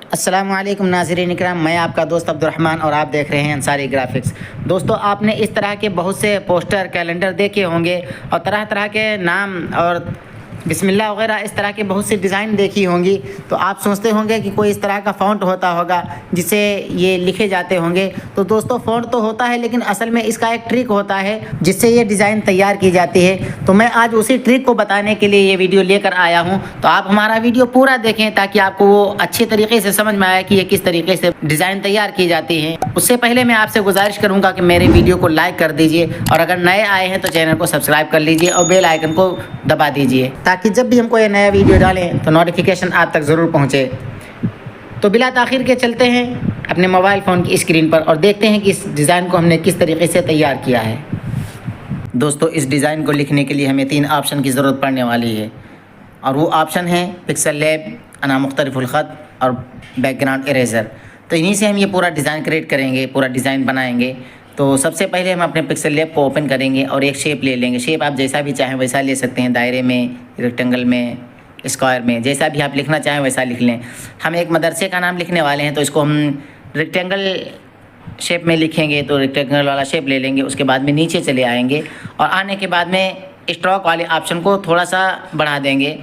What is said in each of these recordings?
अस्सलाम वालेकुम नाज़रीन इकराम, मैं आपका दोस्त अब्दुर्रहमान और आप देख रहे हैं अंसारी ग्राफिक्स। दोस्तों, आपने इस तरह के बहुत से पोस्टर कैलेंडर देखे होंगे और तरह तरह के नाम और बिस्मिल्लाह वगैरह इस तरह के बहुत सी डिज़ाइन देखी होंगी। तो आप सोचते होंगे कि कोई इस तरह का फ़ॉन्ट होता होगा जिसे ये लिखे जाते होंगे। तो दोस्तों, फ़ॉन्ट तो होता है, लेकिन असल में इसका एक ट्रिक होता है जिससे ये डिज़ाइन तैयार की जाती है। तो मैं आज उसी ट्रिक को बताने के लिए ये वीडियो लेकर आया हूँ। तो आप हमारा वीडियो पूरा देखें ताकि आपको वो अच्छे तरीके से समझ में आए कि ये किस तरीके से डिज़ाइन तैयार की जाती है। उससे पहले मैं आपसे गुजारिश करूँगा कि मेरे वीडियो को लाइक कर दीजिए और अगर नए आए हैं तो चैनल को सब्सक्राइब कर लीजिए और बेल आइकन को दबा दीजिए ताकि जब भी हमको ये नया वीडियो डालें तो नोटिफिकेशन आप तक ज़रूर पहुँचे। तो बिला ताख़ीर के चलते हैं अपने मोबाइल फ़ोन की स्क्रीन पर और देखते हैं कि इस डिज़ाइन को हमने किस तरीके से तैयार किया है। दोस्तों, इस डिज़ाइन को लिखने के लिए हमें 3 ऑप्शन की ज़रूरत पड़ने वाली है और वो ऑप्शन है पिक्सल लैब, अना मुख्तलिफुल ख़त और बैकग्राउंड इरेज़र। तो इन्हीं से हम ये पूरा डिज़ाइन क्रिएट करेंगे, पूरा डिज़ाइन बनाएंगे। तो सबसे पहले हम अपने पिक्सल लैब को ओपन करेंगे और एक शेप ले लेंगे। शेप आप जैसा भी चाहें वैसा ले सकते हैं, दायरे में, रेक्टेंगल में, स्क्वायर में, जैसा भी आप लिखना चाहें वैसा लिख लें। हम एक मदरसे का नाम लिखने वाले हैं तो इसको हम रेक्टेंगल शेप में लिखेंगे। तो रेक्टेंगल वाला शेप ले लेंगे। उसके बाद में नीचे चले आएंगे और आने के बाद में स्ट्रोक वाले ऑप्शन को थोड़ा सा बढ़ा देंगे,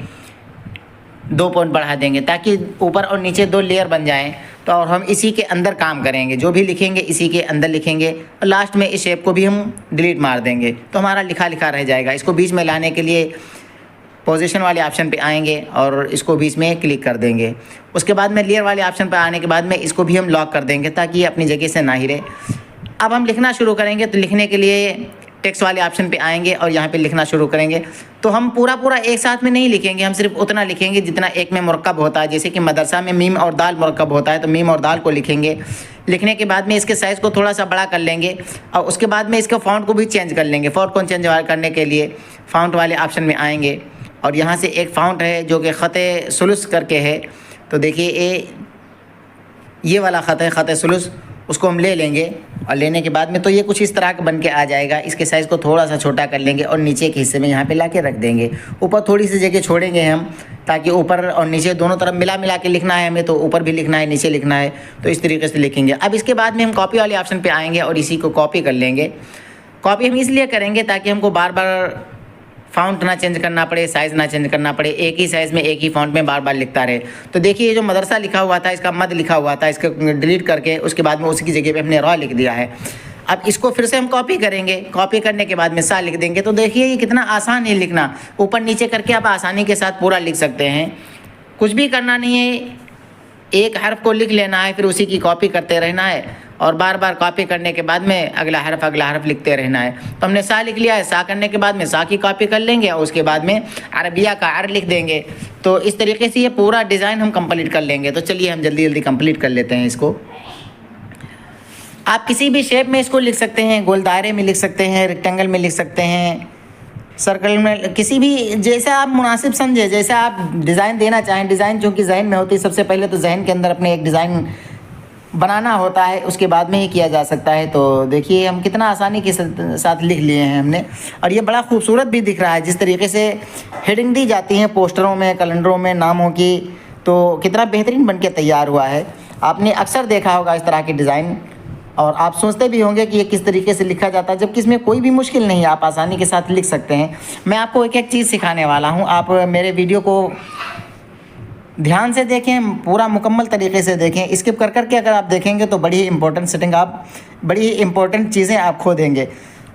2 पॉइंट बढ़ा देंगे ताकि ऊपर और नीचे 2 लेयर बन जाएं। तो और हम इसी के अंदर काम करेंगे, जो भी लिखेंगे इसी के अंदर लिखेंगे और लास्ट में इस शेप को भी हम डिलीट मार देंगे तो हमारा लिखा लिखा रह जाएगा। इसको बीच में लाने के लिए पोजीशन वाले ऑप्शन पे आएंगे और इसको बीच में क्लिक कर देंगे। उसके बाद में लेयर वाले ऑप्शन पे आने के बाद में इसको भी हम लॉक कर देंगे ताकि ये अपनी जगह से ना हिले। अब हम लिखना शुरू करेंगे। तो लिखने के लिए टेक्स्ट वाले ऑप्शन पे आएंगे और यहाँ पे लिखना शुरू करेंगे। तो हम पूरा एक साथ में नहीं लिखेंगे, हम सिर्फ उतना लिखेंगे जितना एक में मुरक्कब होता है। जैसे कि मदरसा में मीम और दाल मुरक्कब होता है तो मीम और दाल को लिखेंगे। लिखने के बाद में इसके साइज़ को थोड़ा सा बड़ा कर लेंगे और उसके बाद में इसके फ़ॉन्ट को भी चेंज कर लेंगे। फ़ॉन्ट को चेंज करने के लिए फ़ॉन्ट वाले ऑप्शन में आएंगे और यहाँ से एक फ़ॉन्ट है जो कि ख़त सुलुस करके है। तो देखिए ये वाला ख़त है, ख़त सुलुस, उसको हम ले लेंगे और लेने के बाद में तो ये कुछ इस तरह का बन के आ जाएगा। इसके साइज़ को थोड़ा सा छोटा कर लेंगे और नीचे के हिस्से में यहाँ पे ला के रख देंगे। ऊपर थोड़ी सी जगह छोड़ेंगे हम ताकि ऊपर और नीचे दोनों तरफ मिला के लिखना है हमें। तो ऊपर भी लिखना है, नीचे लिखना है, तो इस तरीके से लिखेंगे। अब इसके बाद में हम कॉपी वाले ऑप्शन पर आएँगे और इसी को कॉपी कर लेंगे। कॉपी हम इसलिए करेंगे ताकि हमको बार बार फ़ॉन्ट ना चेंज करना पड़े, साइज़ ना चेंज करना पड़े, एक ही साइज़ में एक ही फ़ॉन्ट में बार बार लिखता रहे। तो देखिए ये जो मदरसा लिखा हुआ था इसका मद लिखा हुआ था, इसको डिलीट करके उसके बाद में उसकी जगह पे हमने रॉ लिख दिया है। अब इसको फिर से हम कॉपी करेंगे। कॉपी करने के बाद में सा लिख देंगे। तो देखिए ये कितना आसान है लिखना, ऊपर नीचे करके आप आसानी के साथ पूरा लिख सकते हैं। कुछ भी करना नहीं है, एक हर्फ को लिख लेना है, फिर उसी की कॉपी करते रहना है और बार बार कॉपी करने के बाद में अगला हर्फ लिखते रहना है। तो हमने सा लिख लिया है, सा करने के बाद में सा की कॉपी कर लेंगे और उसके बाद में अरबिया का अर लिख देंगे। तो इस तरीके से ये पूरा डिज़ाइन हम कंप्लीट कर लेंगे। तो चलिए हम जल्दी जल्दी कंप्लीट कर लेते हैं इसको। आप किसी भी शेप में इसको लिख सकते हैं, गोल दायरे में लिख सकते हैं, रेक्टेंगल में लिख सकते हैं, सर्कल में, किसी भी जैसा आप मुनासिब समझे, जैसा आप डिज़ाइन देना चाहें। डिज़ाइन जो कि जहन में होती है, सबसे पहले तो जहन के अंदर अपने एक डिज़ाइन बनाना होता है, उसके बाद में ही किया जा सकता है। तो देखिए हम कितना आसानी के साथ लिख लिए हैं हमने और ये बड़ा खूबसूरत भी दिख रहा है। जिस तरीके से हेडिंग दी जाती हैं पोस्टरों में, कैलेंडरों में नामों की, तो कितना बेहतरीन बन के तैयार हुआ है। आपने अक्सर देखा होगा इस तरह के डिज़ाइन और आप सोचते भी होंगे कि ये किस तरीके से लिखा जाता है, जबकि इसमें कोई भी मुश्किल नहीं है, आप आसानी के साथ लिख सकते हैं। मैं आपको एक एक चीज़ सिखाने वाला हूँ। आप मेरे वीडियो को ध्यान से देखें, पूरा मुकम्मल तरीके से देखें। स्किप कर कर के अगर आप देखेंगे तो बड़ी इंपॉर्टेंट सेटिंग, आप बड़ी इंपॉर्टेंट चीज़ें आप खो देंगे।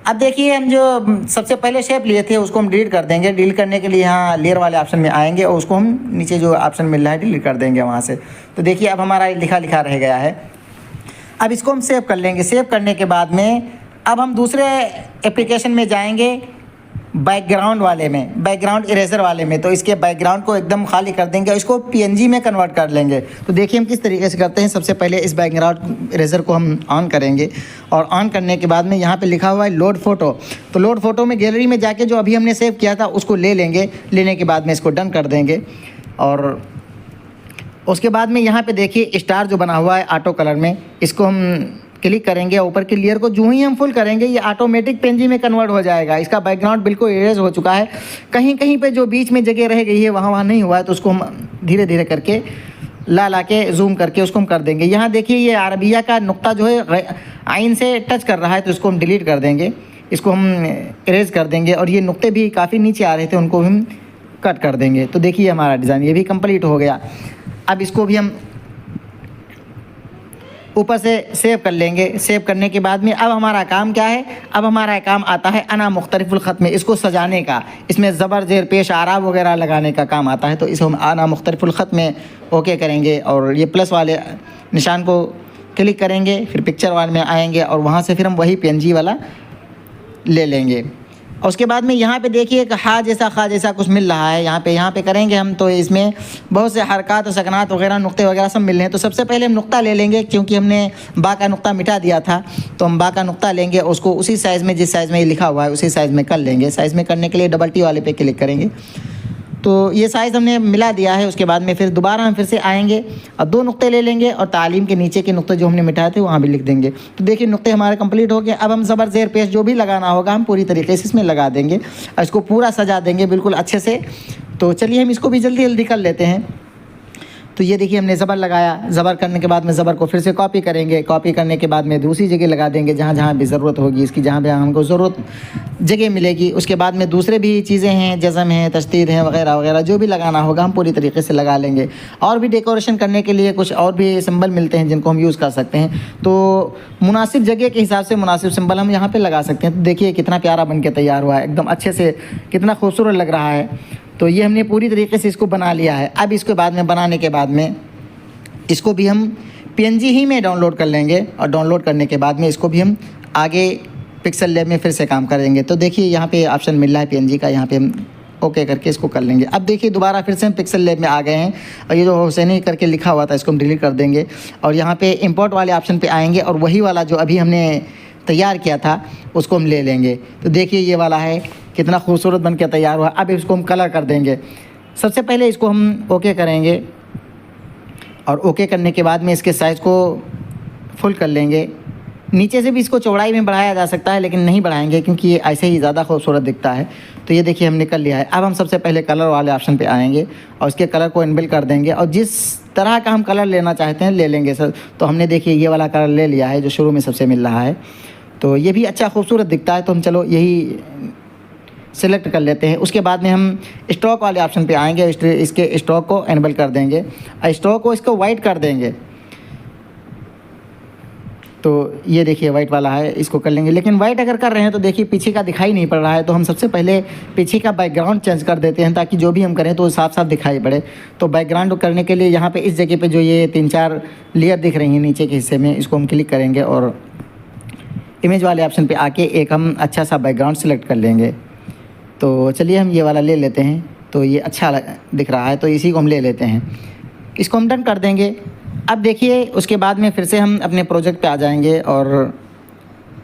अब देखिए हम जो सबसे पहले शेप लिए थे उसको हम डिलीट कर देंगे। डिलीट करने के लिए यहाँ लेयर वाले ऑप्शन में आएंगे और उसको हम नीचे जो ऑप्शन मिल रहा है डिलीट कर देंगे वहाँ से। तो देखिए अब हमारा लिखा लिखा रह गया है। अब इसको हम सेव कर लेंगे। सेव करने के बाद में अब हम दूसरे एप्लीकेशन में जाएंगे, बैकग्राउंड वाले में, बैकग्राउंड इरेज़र वाले में। तो इसके बैकग्राउंड को एकदम खाली कर देंगे और इसको PNG में कन्वर्ट कर लेंगे। तो देखिए हम किस तरीके से करते हैं। सबसे पहले इस बैकग्राउंड इरेज़र को हम ऑन करेंगे और ऑन करने के बाद में यहाँ पे लिखा हुआ है लोड फ़ोटो। तो लोड फ़ोटो में गैलरी में जाके जो अभी हमने सेव किया था उसको ले लेंगे। लेने के बाद में इसको डन कर देंगे और उसके बाद में यहाँ पे देखिए स्टार जो बना हुआ है ऑटो कलर में, इसको हम क्लिक करेंगे। ऊपर की लेयर को जो ही हम फुल करेंगे ये ऑटोमेटिक PNG में कन्वर्ट हो जाएगा। इसका बैकग्राउंड बिल्कुल इरेज हो चुका है। कहीं कहीं पे जो बीच में जगह रह गई है वहाँ नहीं हुआ है, तो उसको हम धीरे धीरे करके ला ला के जूम करके उसको हम कर देंगे। यहाँ देखिए ये अरबिया का नुक्ता जो है आइन से टच कर रहा है, तो इसको हम डिलीट कर देंगे, इसको हम इरेज कर देंगे। और ये नुक्ते भी काफ़ी नीचे आ रहे थे, उनको हम कट कर देंगे। तो देखिए हमारा डिज़ाइन ये भी कंप्लीट हो गया। अब इसको भी हम ऊपर से सेव कर लेंगे। सेव करने के बाद में अब हमारा काम क्या है, अब हमारा काम आता है अना मुख्तलिफुल ख़त में, इसको सजाने का। इसमें ज़बर ज़ेर पेश आराब वगैरह लगाने का काम आता है। तो इसको हम अना मुख्तलिफुल ख़त में ओके करेंगे और ये प्लस वाले निशान को क्लिक करेंगे, फिर पिक्चर वाले में आएंगे और वहाँ से फिर हम वही PNG वाला ले लेंगे। और उसके बाद में यहाँ पे देखिए कि हा जैसा खा जैसा कुछ मिल रहा है, यहाँ पे करेंगे हम। तो इसमें बहुत से हरकत और सकनात वगैरह नुक्ते वगैरह सब मिल रहे हैं। तो सबसे पहले हम नुक्ता ले लेंगे, क्योंकि हमने बा का नुक्ता मिटा दिया था। तो हम बा का नुक्ता लेंगे, उसको उसी साइज़ में जिस साइज़ में ये लिखा हुआ है उसी साइज़ में कर लेंगे। साइज़ में करने के लिए डबल टी वाले पे क्लिक करेंगे, तो ये साइज़ हमने मिला दिया है। उसके बाद में फिर दोबारा हम फिर से आएंगे और 2 नुक्ते ले लेंगे और तालीम के नीचे के नुक्ते जो हमने मिटाए थे वहाँ भी लिख देंगे। तो देखिए नुक्ते हमारे कंप्लीट हो गए। अब हम ज़बर ज़ेर पेश जो भी लगाना होगा हम पूरी तरीके से इसमें लगा देंगे और इसको पूरा सजा देंगे बिल्कुल अच्छे से। तो चलिए हम इसको भी जल्दी जल्दी कर लेते हैं। तो ये देखिए हमने ज़बर लगाया, ज़बर करने के बाद में ज़बर को फिर से कॉपी करेंगे। कॉपी करने के बाद में दूसरी जगह लगा देंगे जहाँ जहाँ भी ज़रूरत होगी इसकी, जहाँ भी हमको ज़रूरत जगह मिलेगी। उसके बाद में दूसरे भी चीज़ें हैं, जज़म है, तशदीद है वगैरह वगैरह, जो भी लगाना होगा हम पूरी तरीके से लगा लेंगे। और भी डेकोरेशन करने के लिए कुछ और भी सिंबल मिलते हैं जिनको हम यूज़ कर सकते हैं। तो मुनासिब जगह के हिसाब से मुनासिब सिंबल हम यहाँ पर लगा सकते हैं। तो देखिए कितना प्यारा बन के तैयार हुआ है, एकदम अच्छे से, कितना खूबसूरत लग रहा है। तो ये हमने पूरी तरीके से इसको बना लिया है। अब इसके बाद में बनाने के बाद में इसको भी हम PNG ही में डाउनलोड कर लेंगे और डाउनलोड करने के बाद में इसको भी हम आगे पिक्सल लैब में फिर से काम करेंगे। तो देखिए यहाँ पे ऑप्शन मिल रहा है PNG का, यहाँ पे हम ओके करके इसको कर लेंगे। अब देखिए दोबारा फिर से हम पिक्सल लैब में आ गए हैं और ये जो हुसैनी करके लिखा हुआ था इसको हम डिलीट कर देंगे और यहाँ पे इंपोर्ट वाले ऑप्शन पे आएंगे और वही वाला जो अभी हमने तैयार किया था उसको हम ले लेंगे। तो देखिए ये वाला है, कितना खूबसूरत बन के तैयार हुआ। अब इसको हम कलर कर देंगे। सबसे पहले इसको हम ओके करेंगे और ओके करने के बाद में इसके साइज़ को फुल कर लेंगे। नीचे से भी इसको चौड़ाई में बढ़ाया जा सकता है, लेकिन नहीं बढ़ाएंगे क्योंकि ये ऐसे ही ज़्यादा खूबसूरत दिखता है। तो ये देखिए हमने कर लिया है। अब हम सबसे पहले कलर वाले ऑप्शन पे आएंगे और इसके कलर को इनबिल्ड कर देंगे और जिस तरह का हम कलर लेना चाहते हैं ले लेंगे सर। तो हमने देखिए ये वाला कलर ले लिया है जो शुरू में सबसे मिल रहा है। तो ये भी अच्छा खूबसूरत दिखता है, तो हम चलो यही सेलेक्ट कर लेते हैं। उसके बाद में हम स्ट्रोक वाले ऑप्शन पे आएंगे, इसके स्ट्रोक को एनेबल कर देंगे और स्ट्रोक को इसको वाइट कर देंगे। तो ये देखिए वाइट वाला है, इसको कर लेंगे। लेकिन वाइट अगर कर रहे हैं तो देखिए पीछे का दिखाई नहीं पड़ रहा है, तो हम सबसे पहले पीछे का बैकग्राउंड चेंज कर देते हैं ताकि जो भी हम करें तो साफ साफ दिखाई पड़े। तो बैकग्राउंड करने के लिए यहाँ पे इस जगह पे जो ये 3-4 लेयर दिख रही हैं नीचे के हिस्से में, इसको हम क्लिक करेंगे और इमेज वाले ऑप्शन पे आके एक हम अच्छा सा बैकग्राउंड सेलेक्ट कर लेंगे। तो चलिए हम ये वाला ले लेते हैं। तो ये अच्छा दिख रहा है तो इसी को हम ले लेते हैं, इसको हम डन कर देंगे। अब देखिए उसके बाद में फिर से हम अपने प्रोजेक्ट पे आ जाएंगे और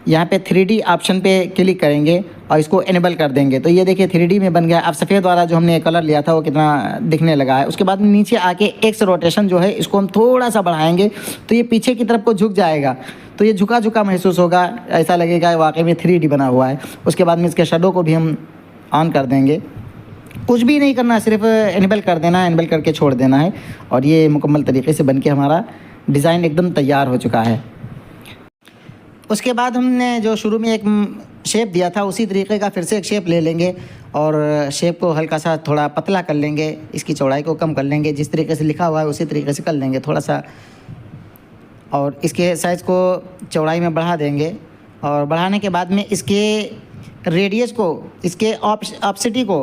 यहाँ पे 3D ऑप्शन पे क्लिक करेंगे और इसको इनेबल कर देंगे। तो ये देखिए 3D में बन गया। अब सफ़ेद वाला जो हमने कलर लिया था वो कितना दिखने लगा है। उसके बाद में नीचे आके एक्स रोटेशन जो है इसको हम थोड़ा सा बढ़ाएंगे तो ये पीछे की तरफ को झुक जाएगा। तो ये झुका झुका महसूस होगा, ऐसा लगेगा वाकई में 3D बना हुआ है। उसके बाद में इसके शेडो को भी हम ऑन कर देंगे। कुछ भी नहीं करना, सिर्फ इनेबल कर देना है, इनेबल करके छोड़ देना है और ये मुकम्मल तरीके से बनके हमारा डिज़ाइन एकदम तैयार हो चुका है। उसके बाद हमने जो शुरू में एक शेप दिया था उसी तरीके का फिर से एक शेप ले लेंगे और शेप को हल्का सा थोड़ा पतला कर लेंगे, इसकी चौड़ाई को कम कर लेंगे। जिस तरीके से लिखा हुआ है उसी तरीके से कर लेंगे थोड़ा सा, और इसके साइज़ को चौड़ाई में बढ़ा देंगे। और बढ़ाने के बाद में इसके रेडियस को, इसके ऑप्सिटी को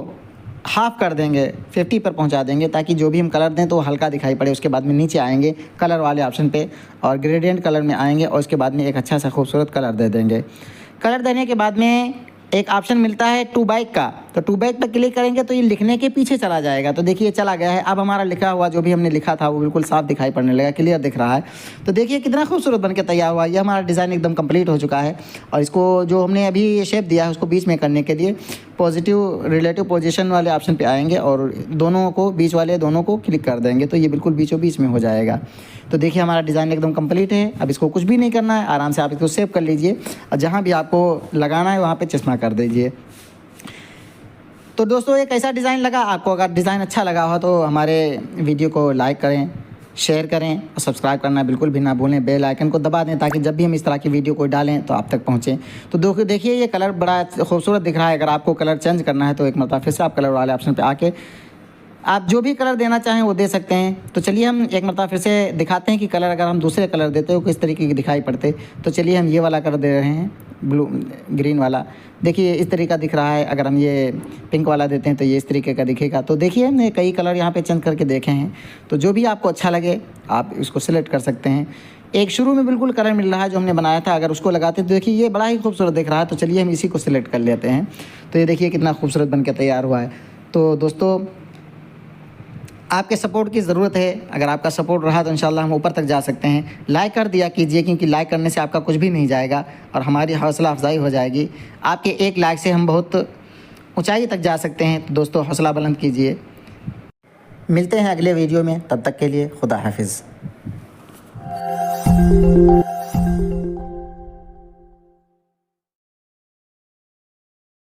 हाफ़ कर देंगे, 50 पर पहुंचा देंगे ताकि जो भी हम कलर दें तो वो हल्का दिखाई पड़े। उसके बाद में नीचे आएंगे कलर वाले ऑप्शन पे और ग्रेडियंट कलर में आएंगे और उसके बाद में एक अच्छा सा खूबसूरत कलर दे देंगे। कलर देने के बाद में एक ऑप्शन मिलता है टू बाइक का, तो टू बाइक पर क्लिक करेंगे तो ये लिखने के पीछे चला जाएगा। तो देखिए चला गया है। अब हमारा लिखा हुआ जो भी हमने लिखा था वो बिल्कुल साफ दिखाई पड़ने लगा, क्लियर दिख रहा है। तो देखिए कितना खूबसूरत बन के तैयार हुआ। ये हमारा डिज़ाइन एकदम कंप्लीट हो चुका है। और इसको जो हमने अभी शेप दिया है उसको बीच में करने के लिए पॉजिटिव रिलेटिव पोजीशन वाले ऑप्शन पे आएंगे और दोनों को, बीच वाले दोनों को क्लिक कर देंगे तो ये बिल्कुल बीचों बीच में हो जाएगा। तो देखिए हमारा डिज़ाइन एकदम कंप्लीट है। अब इसको कुछ भी नहीं करना है, आराम से आप इसको सेव कर लीजिए और जहाँ भी आपको लगाना है वहाँ पर चश्मा कर दीजिए। तो दोस्तों एक ऐसा डिज़ाइन लगा आपको, अगर डिज़ाइन अच्छा लगा हो तो हमारे वीडियो को लाइक करें, शेयर करें और सब्सक्राइब करना बिल्कुल भी ना भूलें। बेल आइकन को दबा दें ताकि जब भी हम इस तरह की वीडियो कोई डालें तो आप तक पहुँचें। तो देखिए ये कलर बड़ा खूबसूरत दिख रहा है। अगर आपको कलर चेंज करना है तो एक मरतबा फिर से आप कलर वाले ऑप्शन पर आके आप जो भी कलर देना चाहें वो दे सकते हैं। तो चलिए हम एक मरतबा फिर से दिखाते हैं कि कलर अगर हम दूसरे कलर देते हो किस तरीके के दिखाई पड़ते। तो चलिए हम ये वाला कलर दे रहे हैं, ब्लू ग्रीन वाला। देखिए इस तरीका दिख रहा है। अगर हम ये पिंक वाला देते हैं तो ये इस तरीके का दिखेगा। तो देखिए हमने कई कलर यहाँ पे चेंज करके देखे हैं। तो जो भी आपको अच्छा लगे आप इसको सिलेक्ट कर सकते हैं। एक शुरू में बिल्कुल कलर मिल रहा है जो हमने बनाया था, अगर उसको लगाते तो देखिए ये बड़ा ही खूबसूरत दिख रहा है। तो चलिए हम इसी को सिलेक्ट कर लेते हैं। तो ये देखिए कितना खूबसूरत बन के तैयार हुआ है। तो दोस्तों आपके सपोर्ट की ज़रूरत है। अगर आपका सपोर्ट रहा तो इंशाल्लाह हम ऊपर तक जा सकते हैं। लाइक कर दिया कीजिए, क्योंकि लाइक करने से आपका कुछ भी नहीं जाएगा और हमारी हौसला अफजाई हो जाएगी। आपके एक लाइक से हम बहुत ऊंचाई तक जा सकते हैं। तो दोस्तों हौसला बुलंद कीजिए। मिलते हैं अगले वीडियो में, तब तक के लिए खुदा हाफिज़।